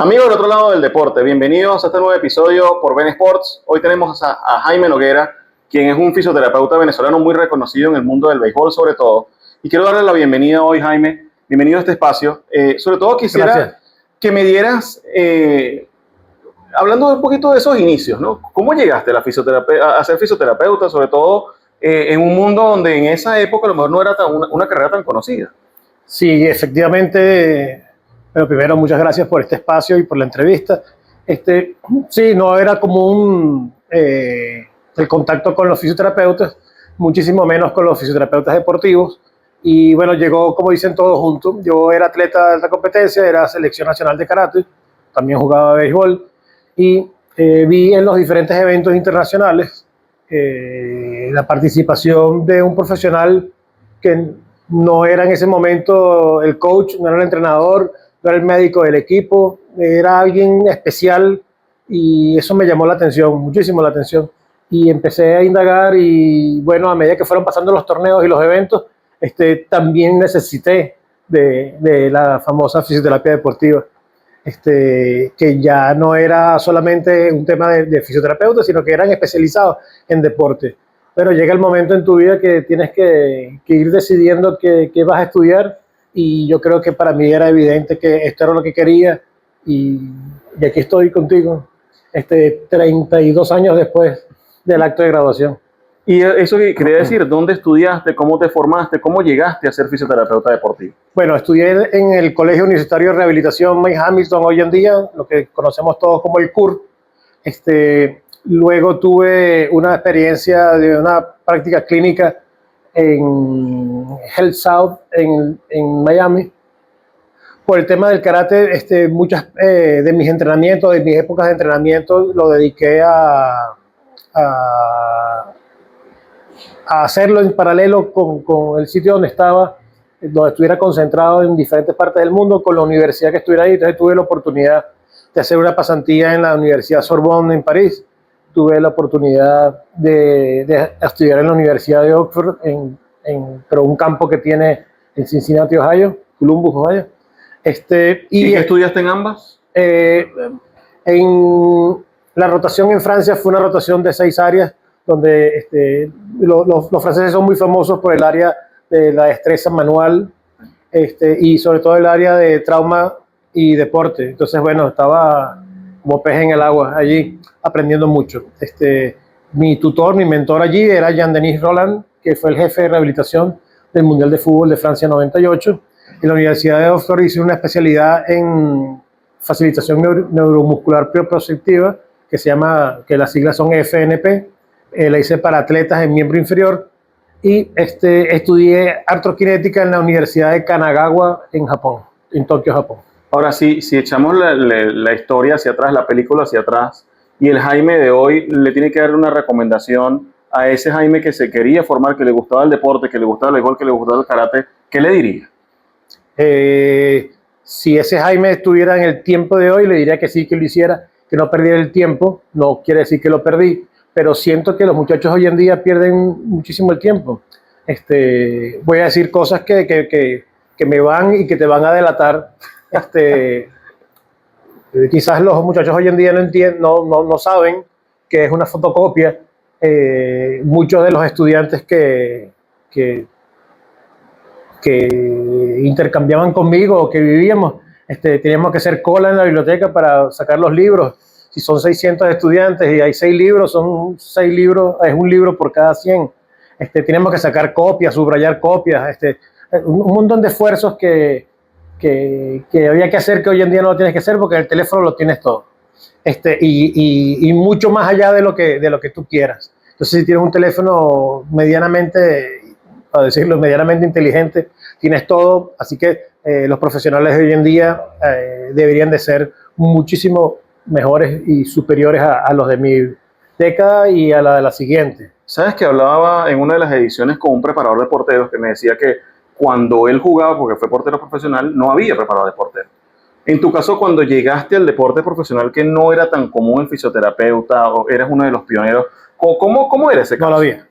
Amigos del otro lado del deporte, bienvenidos a este nuevo episodio por Ben Sports. Hoy tenemos a Jaime Noguera, quien es un fisioterapeuta venezolano muy reconocido en el mundo del béisbol sobre todo. Y quiero darle la bienvenida hoy, Jaime. Bienvenido a este espacio. Sobre todo quisiera Gracias. que me dieras, hablando un poquito de esos inicios, ¿no? ¿Cómo llegaste a ser fisioterapeuta, sobre todo en un mundo donde en esa época a lo mejor no era una carrera tan conocida? Sí, efectivamente. Bueno, primero, muchas gracias por este espacio y por la entrevista. Sí, no era común el contacto con los fisioterapeutas, muchísimo menos con los fisioterapeutas deportivos. Y bueno, llegó, como dicen todos juntos. Yo era atleta de alta competencia, era selección nacional de karate, también jugaba béisbol y vi en los diferentes eventos internacionales la participación de un profesional que no era en ese momento el coach, no era el entrenador, no era el médico del equipo, era alguien especial y eso me llamó la atención, muchísimo la atención. Y empecé a indagar y bueno, a medida que fueron pasando los torneos y los eventos, también necesité de la famosa fisioterapia deportiva. Que ya no era solamente un tema de fisioterapeuta, sino que eran especializados en deporte. Pero llega el momento en tu vida que tienes que ir decidiendo qué vas a estudiar y yo creo que para mí era evidente que esto era lo que quería y aquí estoy contigo, 32 años después del acto de graduación. Y eso que quería decir, ¿dónde estudiaste? ¿Cómo te formaste? ¿Cómo llegaste a ser fisioterapeuta deportivo? Bueno, estudié en el Colegio Universitario de Rehabilitación May Hamilton hoy en día, lo que conocemos todos como el CUR. Luego tuve una experiencia de una práctica clínica en Health South en Miami. Por el tema del karate, muchas de mis entrenamientos, de mis épocas de entrenamiento, lo dediqué a hacerlo en paralelo con el sitio donde estaba, donde estuviera concentrado en diferentes partes del mundo, con la universidad que estuviera ahí. Entonces tuve la oportunidad de hacer una pasantía en la Universidad Sorbonne en París, tuve la oportunidad de estudiar en la Universidad de Oxford, pero un campo que tiene en Cincinnati, Ohio, Columbus, Ohio. ¿Y qué estudiaste en ambas? En la rotación en Francia fue una rotación de 6 áreas, donde los franceses son muy famosos por el área de la destreza manual y sobre todo el área de trauma y deporte. Entonces, bueno, estaba como pez en el agua allí, aprendiendo mucho. Mi tutor, mi mentor allí era Jean-Denis Roland, que fue el jefe de rehabilitación del Mundial de Fútbol de Francia 98. En la Universidad de Oxford hice una especialidad en facilitación neuromuscular propioceptiva, que las siglas son FNP. La hice para atletas en miembro inferior y estudié artroquinética en la Universidad de Kanagawa en Japón, en Tokio, Japón. Ahora sí, si echamos la historia hacia atrás, la película hacia atrás, y el Jaime de hoy le tiene que dar una recomendación a ese Jaime que se quería formar, que le gustaba el deporte, que le gustaba el béisbol, que le gustaba el karate, ¿qué le diría? Si ese Jaime estuviera en el tiempo de hoy, le diría que sí, que lo hiciera, que no perdiera el tiempo. No quiere decir que lo perdí, pero siento que los muchachos hoy en día pierden muchísimo el tiempo. Voy a decir cosas que me van y que te van a delatar. Quizás los muchachos hoy en día no saben que es una fotocopia. Muchos de los estudiantes que intercambiaban conmigo o que vivíamos, teníamos que hacer cola en la biblioteca para sacar los libros. Si son 600 estudiantes y hay 6 libros, son 6 libros, es un libro por cada 100. Tenemos que sacar copias, subrayar copias, un montón de esfuerzos que había que hacer, que hoy en día no lo tienes que hacer porque en el teléfono lo tienes todo. Y mucho más allá de lo que tú quieras. Entonces, si tienes un teléfono medianamente, para decirlo, medianamente inteligente, tienes todo. Así que los profesionales de hoy en día deberían de ser muchísimo mejores y superiores a los de mi década y a la de la siguiente. Sabes que hablaba en una de las ediciones con un preparador de porteros que me decía que cuando él jugaba, porque fue portero profesional, no había preparador de portero. En tu caso, cuando llegaste al deporte profesional, que no era tan común el fisioterapeuta, o eras uno de los pioneros, ¿cómo era ese caso? No lo había.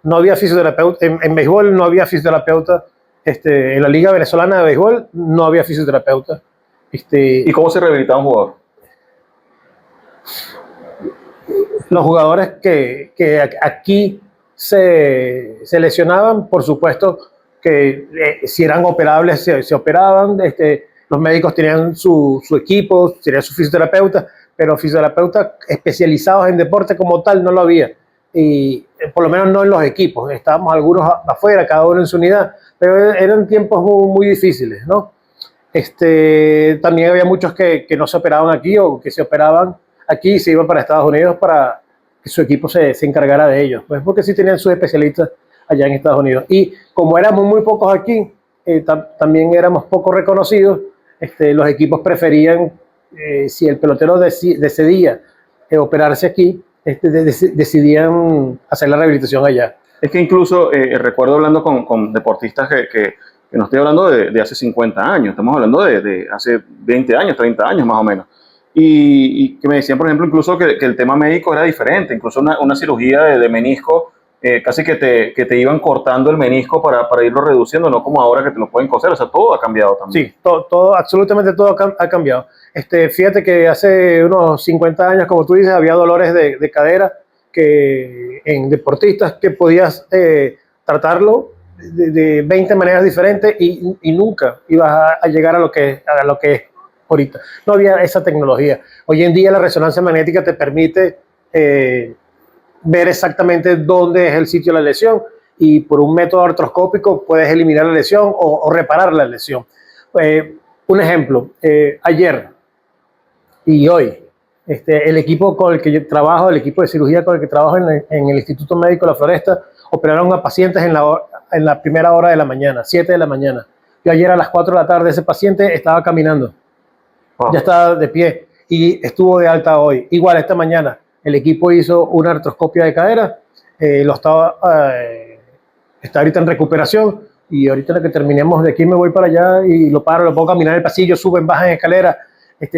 No había fisioterapeuta. En béisbol no había fisioterapeuta. En la Liga Venezolana de Béisbol no había fisioterapeuta. Este, ¿Y cómo se rehabilitaba un jugador? los jugadores que aquí se lesionaban, por supuesto que si eran operables se operaban, los médicos tenían su equipo, tenían su fisioterapeuta, pero fisioterapeutas especializados en deporte como tal no lo había, y por lo menos no en los equipos, estábamos algunos afuera, cada uno en su unidad, pero eran tiempos muy difíciles, ¿no? También había muchos que no se operaban aquí o que se operaban aquí y se iban para Estados Unidos para que su equipo se encargara de ellos, pues porque sí tenían sus especialistas allá en Estados Unidos. Y como éramos muy pocos aquí, también éramos poco reconocidos, los equipos preferían, si el pelotero decidía operarse aquí, decidían hacer la rehabilitación allá. Es que incluso recuerdo hablando con deportistas que no estoy hablando de hace 50 años, estamos hablando de hace 20 años, 30 años más o menos. Y que me decían, por ejemplo, incluso que el tema médico era diferente, incluso una cirugía de menisco, casi que te iban cortando el menisco para irlo reduciendo, no como ahora que te lo pueden coser, o sea, todo ha cambiado también. Sí, todo, absolutamente todo ha cambiado. Fíjate que hace unos 50 años, como tú dices, había dolores de cadera en deportistas que podías tratarlo de 20 maneras diferentes y nunca ibas a llegar a lo que es ahorita. No había esa tecnología. Hoy en día la resonancia magnética te permite ver exactamente dónde es el sitio de la lesión y por un método artroscópico puedes eliminar la lesión o reparar la lesión. Un ejemplo, ayer y hoy, el equipo con el que yo trabajo, el equipo de cirugía con el que trabajo en el Instituto Médico de la Floresta, operaron a pacientes en la primera hora de la mañana, 7 de la mañana. Yo ayer a las 4 de la tarde ese paciente estaba caminando, ya estaba de pie y estuvo de alta hoy. Igual esta mañana el equipo hizo una artroscopia de cadera, está ahorita en recuperación y ahorita que terminemos de aquí me voy para allá y lo paro, lo pongo a caminar en el pasillo, suben, bajan escaleras.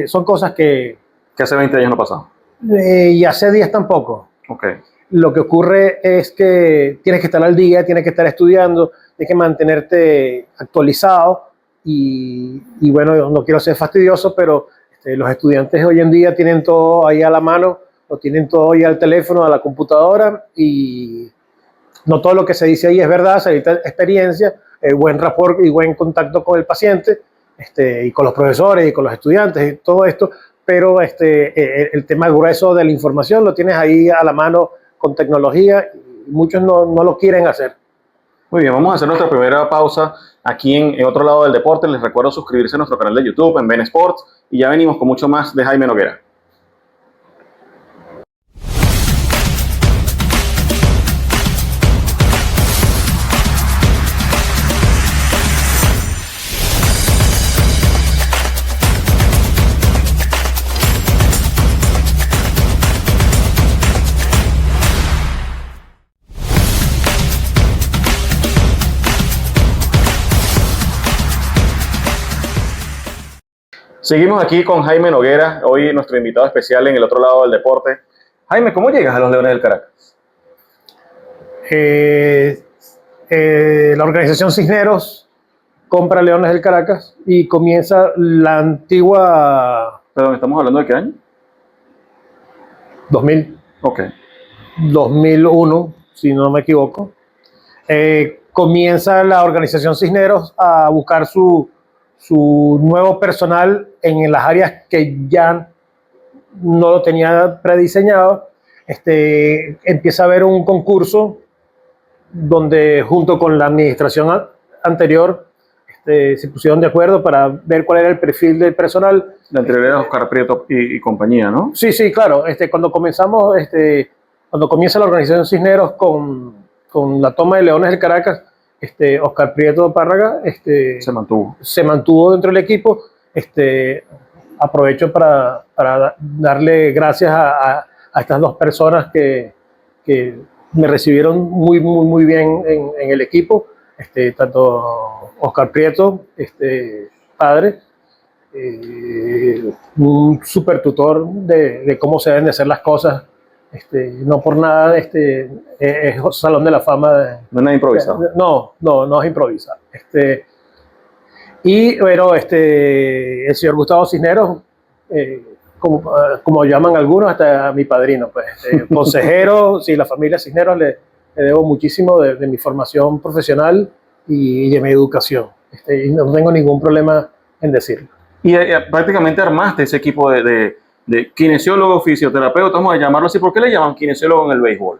Son cosas que hace 20 años no pasaba. Y hace 10 tampoco. Okay. Lo que ocurre es que tienes que estar al día, tienes que estar estudiando, tienes que mantenerte actualizado y bueno, no quiero ser fastidioso, pero los estudiantes hoy en día tienen todo ahí a la mano, lo tienen todo ahí al teléfono, a la computadora y no todo lo que se dice ahí es verdad, se necesita experiencia, buen rapport y buen contacto con el paciente y con los profesores y con los estudiantes y todo esto, pero el tema grueso de la información lo tienes ahí a la mano con tecnología y muchos no lo quieren hacer. Muy bien, vamos a hacer nuestra primera pausa aquí en otro lado del deporte. Les recuerdo suscribirse a nuestro canal de YouTube en Ben Sports y ya venimos con mucho más de Jaime Noguera. Seguimos aquí con Jaime Noguera, hoy nuestro invitado especial en el otro lado del deporte. Jaime, ¿cómo llegas a los Leones del Caracas? La organización Cisneros compra Leones del Caracas y comienza la antigua... Perdón, ¿estamos hablando de qué año? 2000. Ok. 2001, si no me equivoco. Comienza la organización Cisneros a buscar su nuevo personal en las áreas que ya no lo tenía prediseñado. Empieza a haber un concurso donde junto con la administración anterior se pusieron de acuerdo para ver cuál era el perfil del personal. La anterior era Oscar Prieto y compañía, ¿no? Sí, claro. Cuando comienza la organización Cisneros con la toma de Leones del Caracas, Oscar Prieto Párraga se mantuvo dentro del equipo. Aprovecho para darle gracias a estas dos personas que me recibieron muy bien en el equipo, tanto Oscar Prieto, padre, un super tutor de cómo se deben de hacer las cosas. No por nada es Salón de la Fama. No es nada improvisado. No es improvisado. Y bueno, el señor Gustavo Cisneros, como llaman algunos, hasta mi padrino, pues, consejero, sí, la familia Cisneros le debo muchísimo de mi formación profesional y de mi educación. Y no tengo ningún problema en decirlo. Y prácticamente armaste ese equipo de kinesiólogos, fisioterapeutas, vamos a llamarlo así. ¿Por qué le llaman kinesiólogo en el béisbol?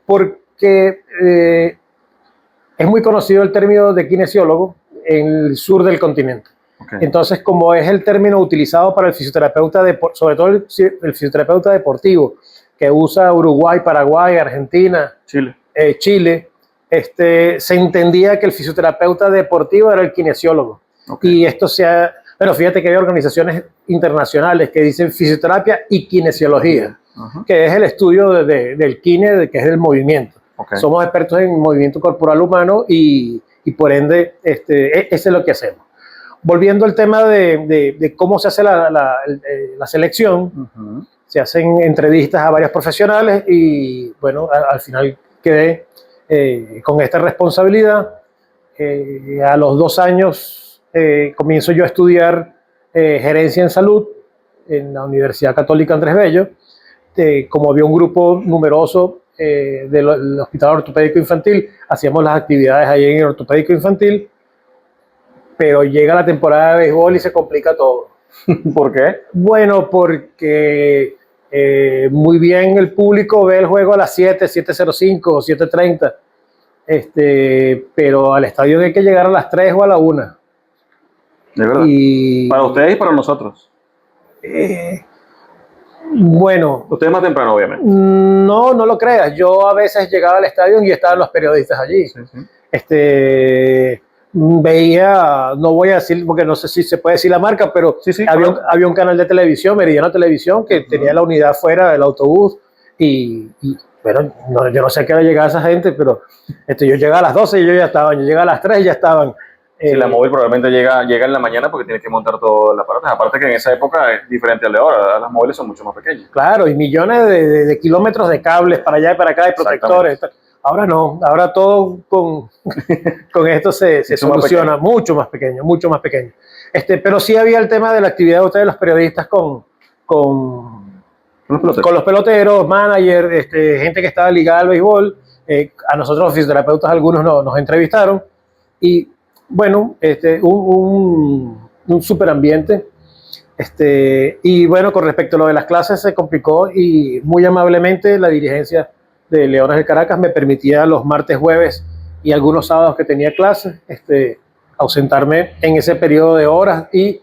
Porque es muy conocido el término de kinesiólogo en el sur del continente. Okay. Entonces, como es el término utilizado para el fisioterapeuta, sobre todo el fisioterapeuta deportivo, que usa Uruguay, Paraguay, Argentina, Chile, se entendía que el fisioterapeuta deportivo era el kinesiólogo. Okay. Y esto bueno, fíjate que hay organizaciones internacionales que dicen fisioterapia y kinesiología, que es el estudio del kine, que es el movimiento. Okay. Somos expertos en movimiento corporal humano y por ende, ese es lo que hacemos. Volviendo al tema de cómo se hace la selección, se hacen entrevistas a varios profesionales y bueno, al final quedé con esta responsabilidad. A los 2 años comienzo yo a estudiar gerencia en salud en la Universidad Católica Andrés Bello. Como había un grupo numeroso del Hospital Ortopédico Infantil, hacíamos las actividades ahí en el Ortopédico Infantil, pero llega la temporada de béisbol y se complica todo. ¿Por qué? Bueno, porque muy bien el público ve el juego a las 7, 7:05 o 7:30, pero al estadio hay que llegar a las 3 o a la 1. De verdad. Para ustedes y para nosotros. Bueno. Ustedes más temprano, obviamente. No lo creas. Yo a veces llegaba al estadio y estaban los periodistas allí. Sí. Veía, no voy a decir, porque no sé si se puede decir la marca, pero sí, había un canal de televisión, Meridiano Televisión, que tenía la unidad fuera del autobús y bueno, yo no sé a qué hora llegaba esa gente, pero yo llegaba a las 12 y ellos ya estaban, yo llegaba a las 3 y ya estaban. Sí, la móvil probablemente llega en la mañana porque tienes que montar todo el aparato. Aparte que en esa época es diferente al de ahora, ¿verdad? Las móviles son mucho más pequeñas. Claro, y millones de kilómetros de cables para allá y para acá, y protectores. Ahora no, ahora todo con esto se soluciona mucho más pequeño. Pero sí había el tema de la actividad de ustedes, los periodistas, con los peloteros, managers, gente que estaba ligada al béisbol. A nosotros los fisioterapeutas, algunos nos entrevistaron y bueno, un super ambiente. Y bueno, con respecto a lo de las clases se complicó y muy amablemente la dirigencia de Leones del Caracas me permitía los martes, jueves y algunos sábados que tenía clases, ausentarme en ese periodo de horas y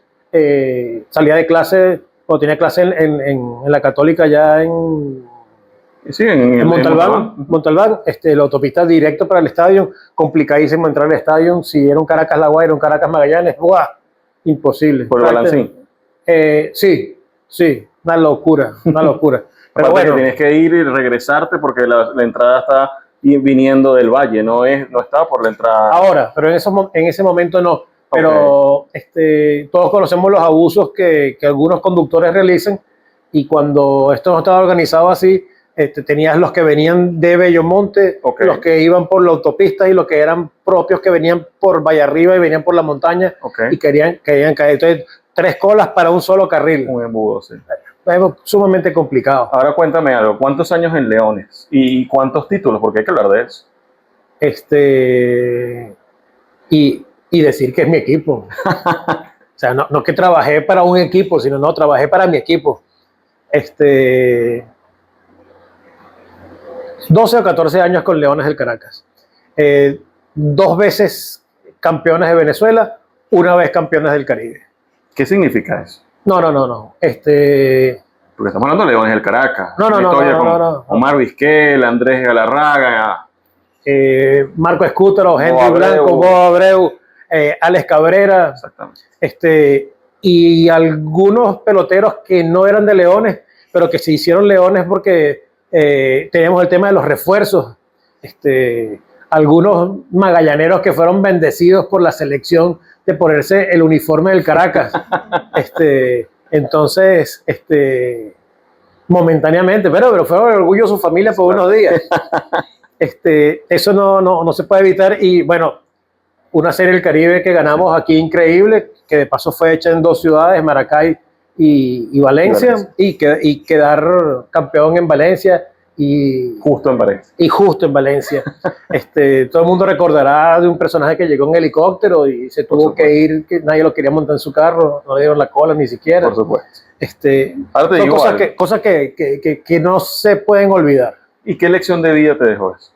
salía de clase, o tenía clase en la Católica ya en Montalbán, la autopista directo para el estadio, complicadísimo entrar al estadio. Si era un Caracas La Guaira, un Caracas Magallanes, ¡buah! Imposible. ¿Por el balancín? Sí, una locura. Pero bueno, tienes que ir y regresarte porque la entrada está viniendo del valle, no está por la entrada. Ahora, pero en ese momento no. Pero todos conocemos los abusos que algunos conductores realizan y cuando esto no estaba organizado así, tenías los que venían de Bellomonte, los que iban por la autopista y los que eran propios que venían por Valle Arriba y venían por la montaña y querían caer. Entonces, 3 colas para un solo carril. Un embudo, sí. Es sumamente complicado. Ahora cuéntame algo, ¿cuántos años en Leones? ¿Y cuántos títulos? Porque hay que hablar de eso. Y decir que es mi equipo. O sea, no que trabajé para un equipo, sino trabajé para mi equipo. 12 o 14 años con Leones del Caracas. 2 veces campeones de Venezuela, 1 vez campeones del Caribe. ¿Qué significa eso? No. Porque estamos hablando de Leones del Caracas. No. Omar Vizquel, Andrés Galarraga, Marco Escútaro, Henry Blanco, Bob Abreu, Alex Cabrera. Exactamente. Y algunos peloteros que no eran de Leones, pero que se hicieron Leones porque teníamos el tema de los refuerzos. Algunos magallaneros que fueron bendecidos por la selección de ponerse el uniforme del Caracas. Entonces, momentáneamente, pero fueron el orgullo de su familia por unos días. Eso no se puede evitar y bueno, una Serie del Caribe que ganamos aquí increíble, que de paso fue hecha en 2 ciudades, Maracay y Valencia, y quedar campeón en Valencia. Justo en Valencia. Y justo en Valencia. Todo el mundo recordará de un personaje que llegó en helicóptero y se tuvo que ir, que nadie lo quería montar en su carro, no le dieron la cola ni siquiera. Por supuesto. Ahora te digo cosas que no se pueden olvidar. ¿Y qué lección de vida te dejó eso?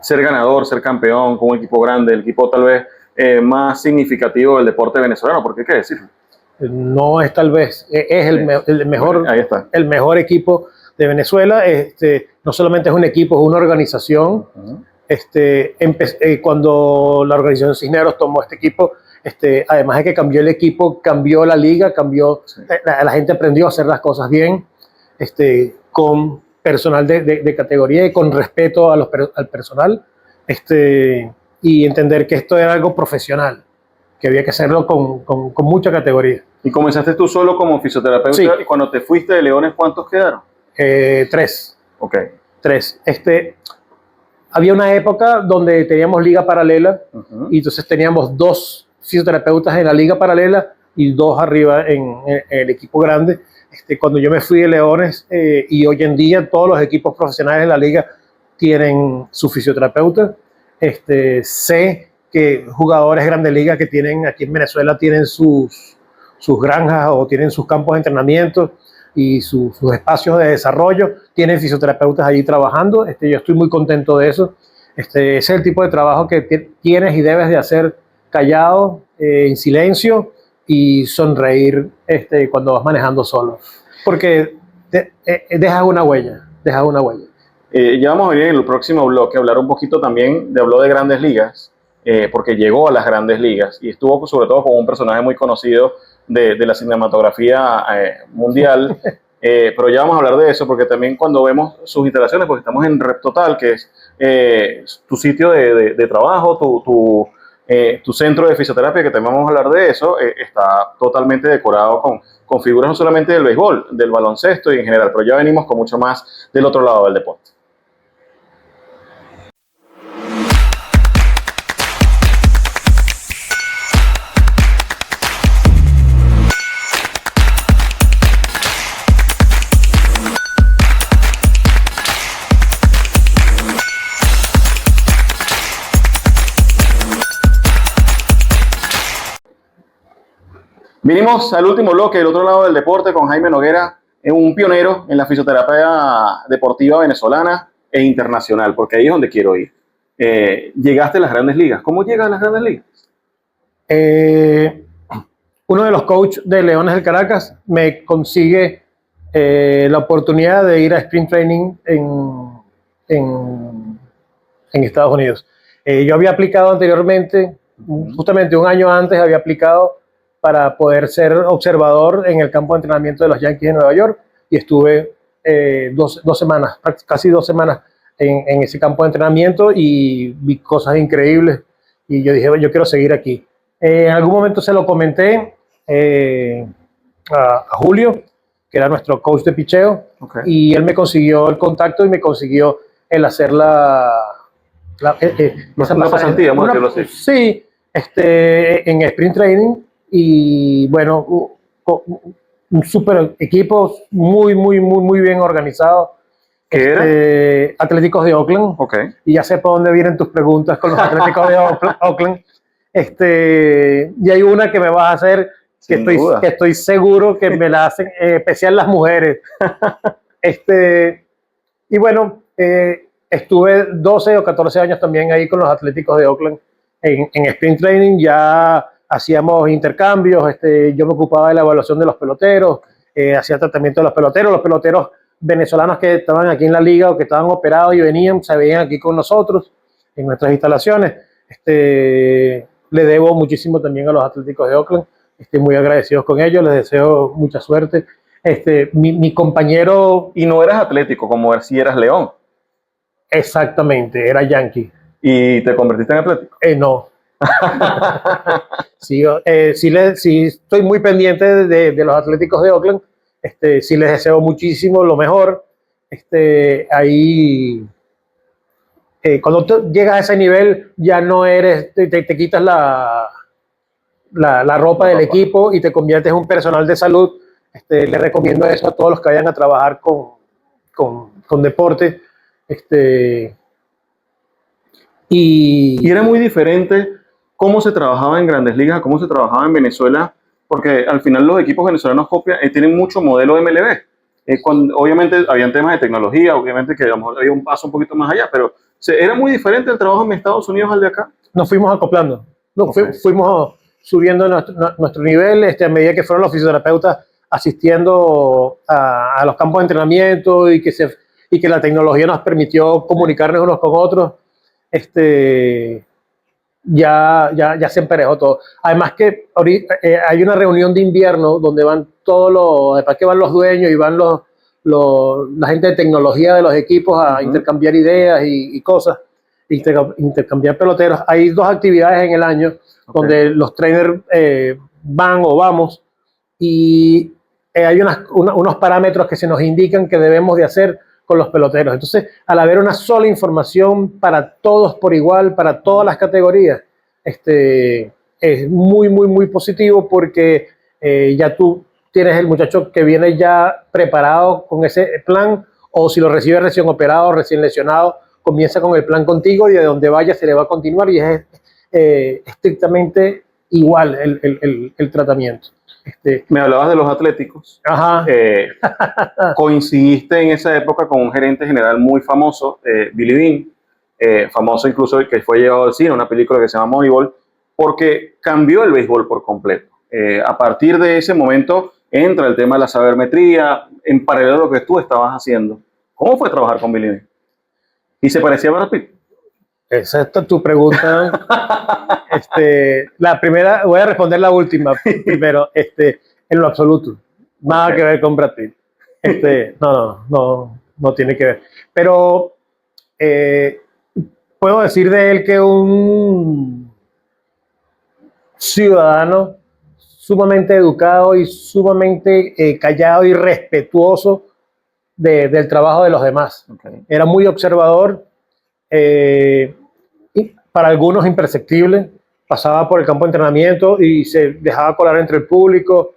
Ser ganador, ser campeón con un equipo grande, el equipo tal vez más significativo del deporte venezolano, porque hay que decirlo. No es tal vez, es el mejor, ahí está. El mejor equipo de Venezuela. No solamente es un equipo, es una organización. Cuando la organización Cisneros tomó este equipo, además de que cambió el equipo, cambió la liga, sí. La gente aprendió a hacer las cosas bien, con personal de categoría y con respeto al personal, y entender que esto era algo profesional, que había que hacerlo con mucha categoría. ¿Y comenzaste tú solo como fisioterapeuta? Sí. ¿Y cuando te fuiste de Leones, cuántos quedaron? 3. Ok. 3. Había una época donde teníamos liga paralela, y entonces teníamos 2 fisioterapeutas en la liga paralela y 2 arriba en el equipo grande. Cuando yo me fui de Leones, y hoy en día todos los equipos profesionales de la liga tienen su fisioterapeuta, sé que jugadores de Grandes Ligas que tienen aquí en Venezuela tienen sus granjas o tienen sus campos de entrenamiento y sus espacios de desarrollo, tienen fisioterapeutas allí trabajando. Yo estoy muy contento de eso. Ese es el tipo de trabajo que tienes y debes de hacer callado, en silencio, y sonreír cuando vas manejando solo, porque dejas una huella. Ya vamos a venir en el próximo bloque a hablar un poquito también habló de Grandes Ligas, porque llegó a las Grandes Ligas y estuvo sobre todo con un personaje muy conocido de la cinematografía mundial, pero ya vamos a hablar de eso, porque también cuando vemos sus instalaciones, porque estamos en Rep Total, que es tu sitio de trabajo, tu centro de fisioterapia, que también vamos a hablar de eso, está totalmente decorado con figuras no solamente del béisbol, del baloncesto y en general, pero ya venimos con mucho más del otro lado del deporte. Vinimos al último bloque del otro lado del deporte con Jaime Noguera, un pionero en la fisioterapia deportiva venezolana e internacional, porque ahí es donde quiero ir. Llegaste a las Grandes Ligas. ¿Cómo llegas a las Grandes Ligas? Uno de los coaches de Leones del Caracas me consigue la oportunidad de ir a Sprint Training en Estados Unidos. Yo había aplicado anteriormente, justamente un año antes había aplicado para poder ser observador en el campo de entrenamiento de los Yankees de Nueva York, y estuve 2 semanas, casi 2 semanas en ese campo de entrenamiento, y vi cosas increíbles y yo dije, yo quiero seguir aquí. En algún momento se lo comenté a Julio, que era nuestro coach de picheo, y él me consiguió el contacto y me consiguió el hacer una pasantía, vamos a decirlo así. Sí, en Sprint Training. Y bueno, un super equipo, muy bien organizado. ¿Qué era? Atléticos de Oakland. Okay. Y ya sé por dónde vienen tus preguntas con los Atléticos de Oakland. Y hay una que me vas a hacer que estoy seguro que me la hacen, especial las mujeres. Y bueno, estuve 12 o 14 años también ahí con los Atléticos de Oakland en Sprint Training. Ya hacíamos intercambios, yo me ocupaba de la evaluación de los peloteros, hacía tratamiento de los peloteros venezolanos que estaban aquí en la liga o que estaban operados y venían, se veían aquí con nosotros en nuestras instalaciones. Le debo muchísimo también a los Atléticos de Oakland, estoy muy agradecido con ellos, les deseo mucha suerte. Mi compañero... Y no eras Atlético, como si eras León. Exactamente, era Yankee. ¿Y te convertiste en Atlético? No. Sí, estoy muy pendiente de los Atléticos de Oakland. Sí les deseo muchísimo lo mejor. Ahí cuando llegas a ese nivel ya no eres, te quitas la ropa del equipo y te conviertes en un personal de salud. Le recomiendo eso a todos los que vayan a trabajar con deporte. Y era muy diferente cómo se trabajaba en Grandes Ligas a cómo se trabajaba en Venezuela, porque al final los equipos venezolanos tienen mucho modelo MLB. Obviamente habían temas de tecnología, obviamente que a lo mejor había un paso un poquito más allá, pero era muy diferente el trabajo en Estados Unidos al de acá. Nos fuimos acoplando, fuimos subiendo nuestro nivel a medida que fueron los fisioterapeutas asistiendo a los campos de entrenamiento y que la tecnología nos permitió comunicarnos unos con otros. Ya se emparejó todo. Además que ahorita, hay una reunión de invierno donde van después que van los dueños y van la gente de tecnología de los equipos a intercambiar ideas y cosas, intercambiar peloteros. Hay 2 actividades en el año donde los trainers van o vamos y hay unos parámetros que se nos indican que debemos de hacer con los peloteros. Entonces, al haber una sola información para todos por igual, para todas las categorías, es muy, muy, muy positivo porque ya tú tienes el muchacho que viene ya preparado con ese plan, o si lo recibe recién operado, recién lesionado, comienza con el plan contigo y de donde vaya se le va a continuar y es estrictamente igual el tratamiento. Me hablabas de los atléticos. Ajá. Coincidiste en esa época con un gerente general muy famoso, Billy Beane, famoso incluso que fue llevado al cine, una película que se llama Moneyball, porque cambió el béisbol por completo. A partir de ese momento entra el tema de la sabermetría, en paralelo a lo que tú estabas haciendo. ¿Cómo fue trabajar con Billy Beane? ¿Y se parecía a Brad Pitt? Esa es tu pregunta. La primera, voy a responder la última primero, en lo absoluto. Nada que ver con Brad Pitt. No tiene que ver. Pero puedo decir de él que un ciudadano sumamente educado y sumamente callado y respetuoso del trabajo de los demás. Era muy observador. Y para algunos imperceptible, pasaba por el campo de entrenamiento y se dejaba colar entre el público,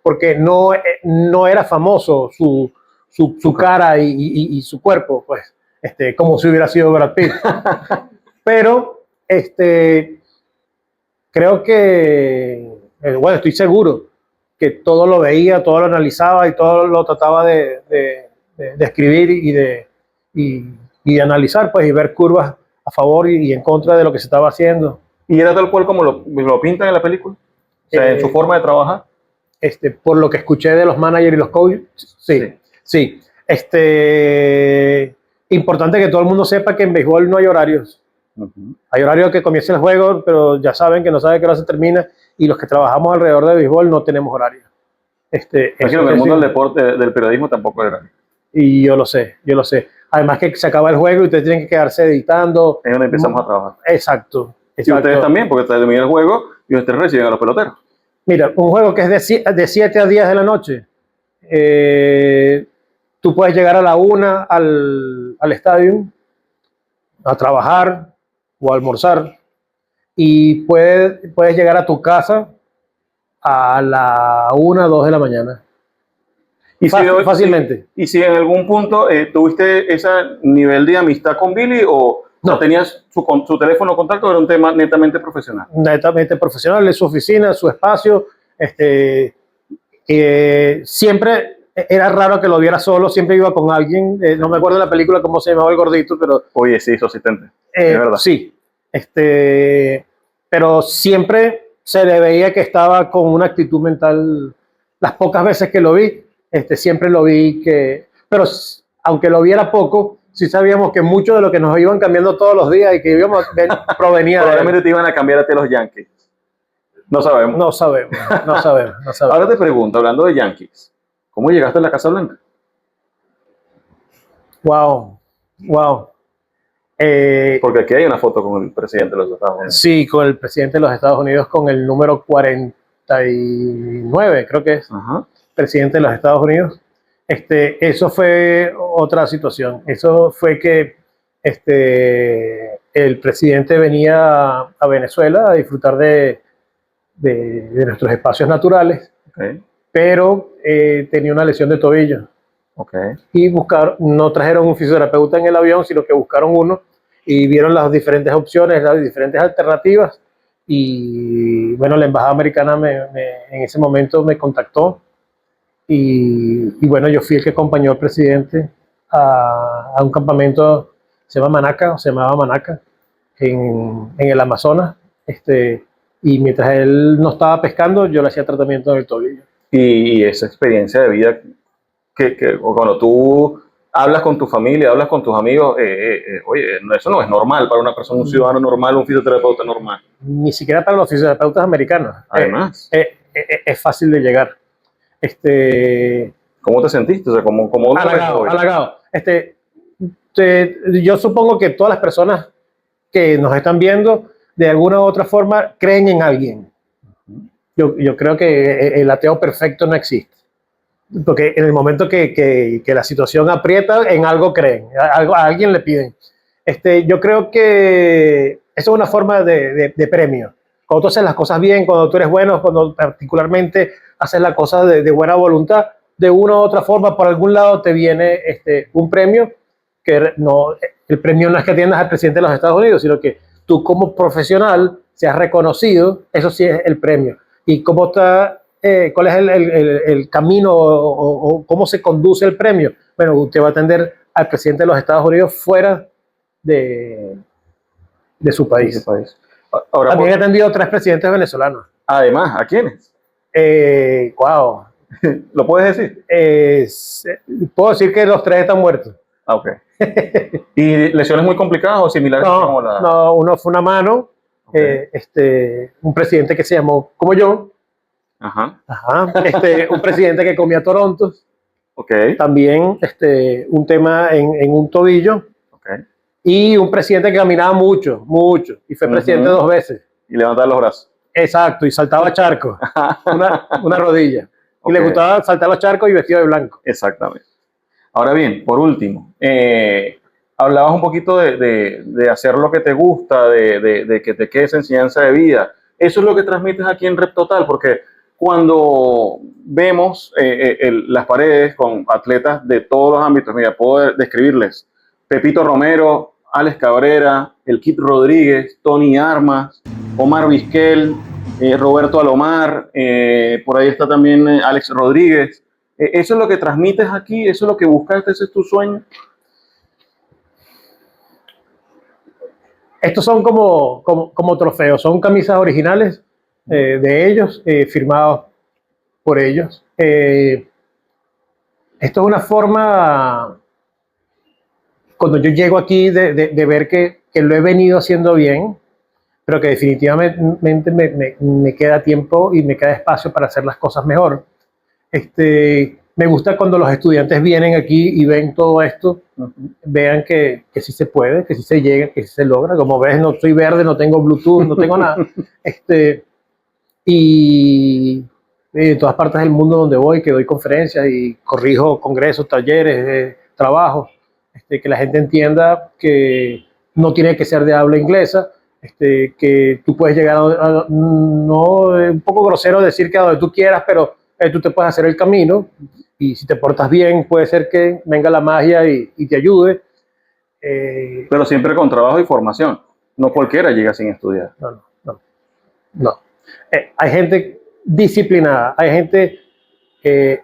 porque no era famoso su cara y su cuerpo, pues, como si hubiera sido Brad Pitt. Pero creo que, bueno, estoy seguro que todo lo veía, todo lo analizaba y todo lo trataba de escribir y de analizar, pues, y ver curvas a favor y en contra de lo que se estaba haciendo. ¿Y era tal cual como lo pintan en la película? O sea, en su forma de trabajar. Por lo que escuché de los managers y los coaches, sí. Importante que todo el mundo sepa que en béisbol no hay horarios. Hay horario que comienza el juego, pero ya saben que no sabe qué hora se termina, y los que trabajamos alrededor de béisbol no tenemos horario. Imagino que el mundo del deporte, del periodismo tampoco hay horario. Y yo lo sé. Además que se acaba el juego y ustedes tienen que quedarse editando. Es donde empezamos a trabajar. Exacto. Y ustedes también, porque termina el juego y ustedes reciben a los peloteros. Mira, un juego que es de 7 a 10 de la noche. Tú puedes llegar a la 1 al estadio a trabajar o a almorzar y puedes llegar a tu casa a la 1 o 2 de la mañana. Y fácilmente. ¿Y si en algún punto tuviste ese nivel de amistad con Billy o no tenías su teléfono contacto? Era un tema netamente profesional. Netamente profesional, es su oficina, su espacio. Siempre era raro que lo viera solo, siempre iba con alguien. No me acuerdo de la película cómo se llamaba el gordito, pero... Oye, sí, su asistente. Es verdad. Sí. Pero siempre se le veía que estaba con una actitud mental. Las pocas veces que lo vi, siempre lo vi que... Pero aunque lo viera poco, sí sabíamos que mucho de lo que nos iban cambiando todos los días y que íbamos a ver provenía de... Probablemente te iban a cambiar a ti los Yankees. No sabemos. No sabemos. Ahora te pregunto, hablando de Yankees, ¿cómo llegaste a la Casa Blanca? Wow. Porque aquí hay una foto con el presidente de los Estados Unidos. Sí, con el presidente de los Estados Unidos, con el número 49, creo que es. Ajá. Presidente de los Estados Unidos. Eso fue otra situación. Eso fue que El presidente venía a Venezuela a disfrutar de nuestros espacios naturales, Ok, pero tenía una lesión de tobillo. ok. Y no trajeron un fisioterapeuta en el avión, sino que buscaron uno y vieron las diferentes opciones, las diferentes alternativas. Y bueno, la embajada americana en ese momento me contactó y bueno, yo fui el que acompañó al presidente a un campamento, se llama Manaca, o se llamaba Manaca, en el Amazonas. Y mientras él no estaba pescando, yo le hacía tratamiento en el tobillo. Y esa experiencia de vida o cuando tú hablas con tu familia, hablas con tus amigos, oye, eso no es normal para una persona, un ciudadano normal, un fisioterapeuta normal. Ni siquiera para los fisioterapeutas americanos. Además, Es fácil de llegar. ¿cómo te sentiste? O sea, ¿cómo lo ves Halagado, hoy? halagado. Yo supongo que todas las personas que nos están viendo, de alguna u otra forma, creen en alguien. Yo creo que el ateo perfecto no existe. Porque en el momento que la situación aprieta, en algo creen, a alguien le piden. Yo creo que eso es una forma de premio. Cuando tú haces las cosas bien, cuando tú eres bueno, cuando particularmente haces las cosas de buena voluntad, de una u otra forma, por algún lado te viene un premio, que no, el premio no es que atiendas al presidente de los Estados Unidos, sino que tú como profesional seas reconocido, eso sí es el premio. Y cómo está, cuál es el camino o cómo se conduce el premio. Bueno, usted va a atender al presidente de los Estados Unidos fuera de, de su En ese país. país. Ahora, También he atendido a 3 presidentes venezolanos. además, ¿a quiénes? Wow. ¿Lo puedes decir? Puedo decir que los 3 están muertos. Ah, ok. ¿Y lesiones muy complicadas o similares como la? No, uno fue una mano, Okay. un presidente que se llamó como yo, Ajá. un presidente que comía torontos, Ok. también un tema en un tobillo, Ok. y un presidente que caminaba mucho, mucho, y fue presidente 2 veces. Y levantar los brazos. Exacto, y saltaba charcos, una rodilla. Y Ok. le gustaba saltar los charcos y vestido de blanco. Exactamente. Ahora bien, por último, hablabas un poquito de hacer lo que te gusta, de que te quede esa enseñanza de vida. Eso es lo que transmites aquí en Rep Total, porque cuando vemos las paredes con atletas de todos los ámbitos, mira, puedo describirles: Pepito Romero, Alex Cabrera, el Kid Rodríguez, Tony Armas, Omar Vizquel, Roberto Alomar, por ahí está también Alex Rodríguez. ¿Eso es lo que transmites aquí? ¿Eso es lo que buscas? ¿Ese es tu sueño? Estos son como trofeos, son camisas originales de ellos, firmados por ellos. Esto es una forma, cuando yo llego aquí, de ver que lo he venido haciendo bien, pero que definitivamente me queda tiempo y me queda espacio para hacer las cosas mejor. Me gusta cuando los estudiantes vienen aquí y ven todo esto, vean que sí se puede, que sí se llega, que sí se logra. Como ves, no soy verde, no tengo Bluetooth, no tengo nada. Y en todas partes del mundo donde voy, que doy conferencias y corrijo congresos, talleres, trabajos, que la gente entienda que no tiene que ser de habla inglesa, que tú puedes llegar no es un poco grosero decir que a donde tú quieras, pero tú te puedes hacer el camino y si te portas bien puede ser que venga la magia y te ayude. Pero siempre con trabajo y formación. No cualquiera llega sin estudiar. No. Hay gente disciplinada, hay gente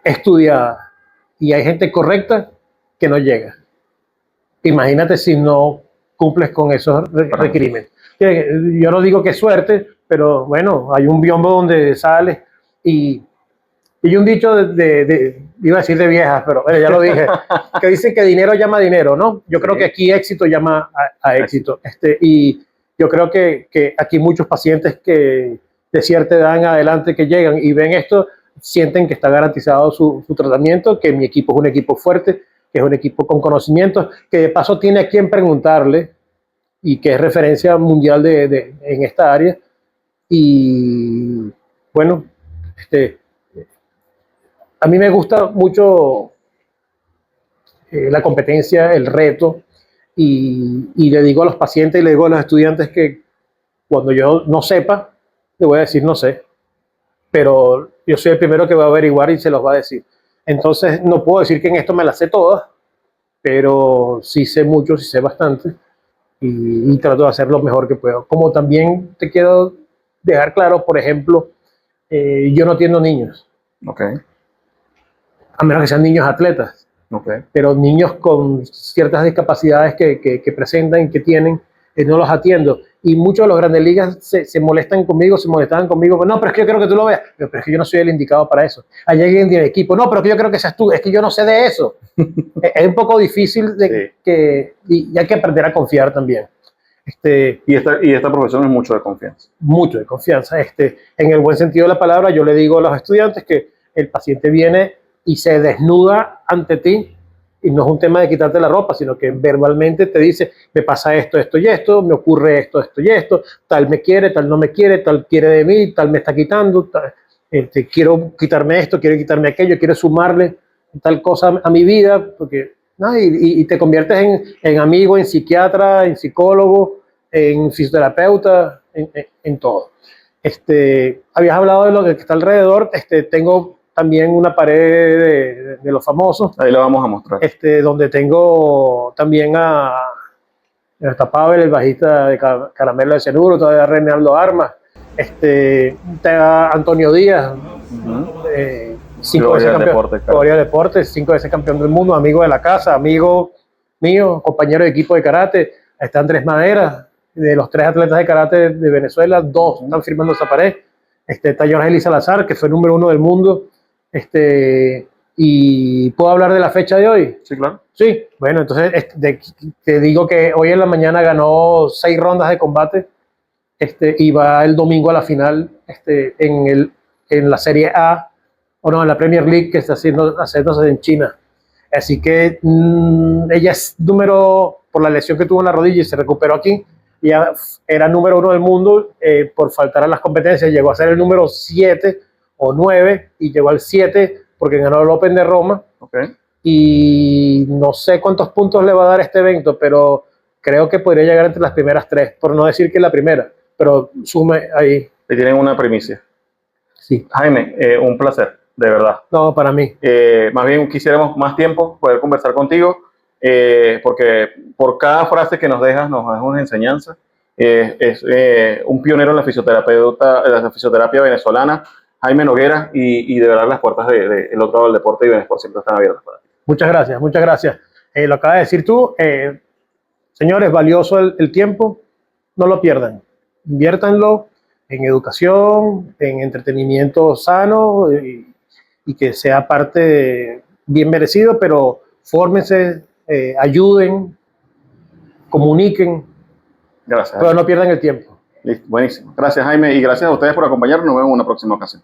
estudiada y hay gente correcta que no llega. Imagínate si no cumples con esos requerimientos. Yo no digo que es suerte, pero bueno, hay un biombo donde sales y un dicho iba a decir de viejas, pero bueno, ya lo dije, que dice que dinero llama dinero, ¿no? Yo creo que aquí éxito llama a éxito. Y yo creo que aquí muchos pacientes que de cierta edad en adelante que llegan y ven esto, sienten que está garantizado su tratamiento, que mi equipo es un equipo fuerte, que es un equipo con conocimientos, que de paso tiene a quien preguntarle y que es referencia mundial en esta área. Y bueno, a mí me gusta mucho la competencia, el reto, y le digo a los pacientes y le digo a los estudiantes que cuando yo no sepa, le voy a decir no sé, pero yo soy el primero que va a averiguar y se los va a decir. Entonces no puedo decir que en esto me las sé todas, pero sí sé mucho, sí sé bastante y trato de hacer lo mejor que puedo. Como también te quiero dejar claro, por ejemplo, yo no atiendo niños, Ok, a menos que sean niños atletas, ok. pero niños con ciertas discapacidades que presentan y que tienen, no los atiendo. Y muchos de los grandes ligas se molestan conmigo, se molestaban conmigo. No, pero es que yo creo que tú lo veas. Pero es que yo no soy el indicado para eso. Hay alguien del equipo. No, pero que yo creo que seas tú. Es que yo no sé de eso. Es un poco difícil y hay que aprender a confiar también. Y esta profesión es mucho de confianza. Mucho de confianza. En el buen sentido de la palabra, yo le digo a los estudiantes que el paciente viene y se desnuda ante ti, y no es un tema de quitarte la ropa, sino que verbalmente te dice, me pasa esto, esto y esto, me ocurre esto, esto y esto, tal me quiere, tal no me quiere, tal quiere de mí, tal me está quitando, quiero quitarme esto, quiero quitarme aquello, quiero sumarle tal cosa a mi vida, porque, ¿no? y te conviertes en amigo, en psiquiatra, en psicólogo, en fisioterapeuta, en todo. Habías hablado de lo que está alrededor. Tengo también una pared de los famosos, Ahí lo vamos a mostrar. donde tengo también a Pavel, el bajista de Caramelo de Cianuro, todavía Reinaldo Armas, a Antonio Díaz, cinco veces campeón, Gloria del Deporte, 5 veces campeón del mundo, amigo de la casa, amigo mío, compañero de equipo de karate. Está Andrés Madera, de los 3 atletas de karate de Venezuela, 2 están firmando esa pared. Está Jorge Salazar, que fue número 1 del mundo. Y ¿puedo hablar de la fecha de hoy? Sí, claro. Sí, bueno, entonces te digo que hoy en la mañana ganó 6 rondas de combate, y va el domingo a la final, en la Serie A, o no, en la Premier League, que está haciéndose en China. Así que ella es por la lesión que tuvo en la rodilla y se recuperó aquí. Ya era número 1 del mundo, por faltar a las competencias llegó a ser el número 7 o 9 y llegó al 7 porque ganó el Open de Roma. Okay. Y no sé cuántos puntos le va a dar este evento, pero creo que podría llegar entre las primeras 3, por no decir que la primera, pero sume ahí. Te tienen una primicia. Sí. Jaime, un placer, de verdad. No, para mí. Más bien quisiéramos más tiempo poder conversar contigo, porque por cada frase que nos dejas una enseñanza. Es un pionero en la fisioterapia venezolana, Jaime Noguera, y de verdad las puertas del otro lado del deporte y Venesport siempre están abiertas para ti. Muchas gracias, muchas gracias. Lo acabas de decir tú. Señores, valioso el tiempo, no lo pierdan. Inviértanlo en educación, en entretenimiento sano, y que sea parte bien merecido, pero fórmense, ayuden, comuniquen, Gracias. pero no pierdan el tiempo. Listo, buenísimo. Gracias, Jaime, y gracias a ustedes por acompañarnos. Nos vemos en una próxima ocasión.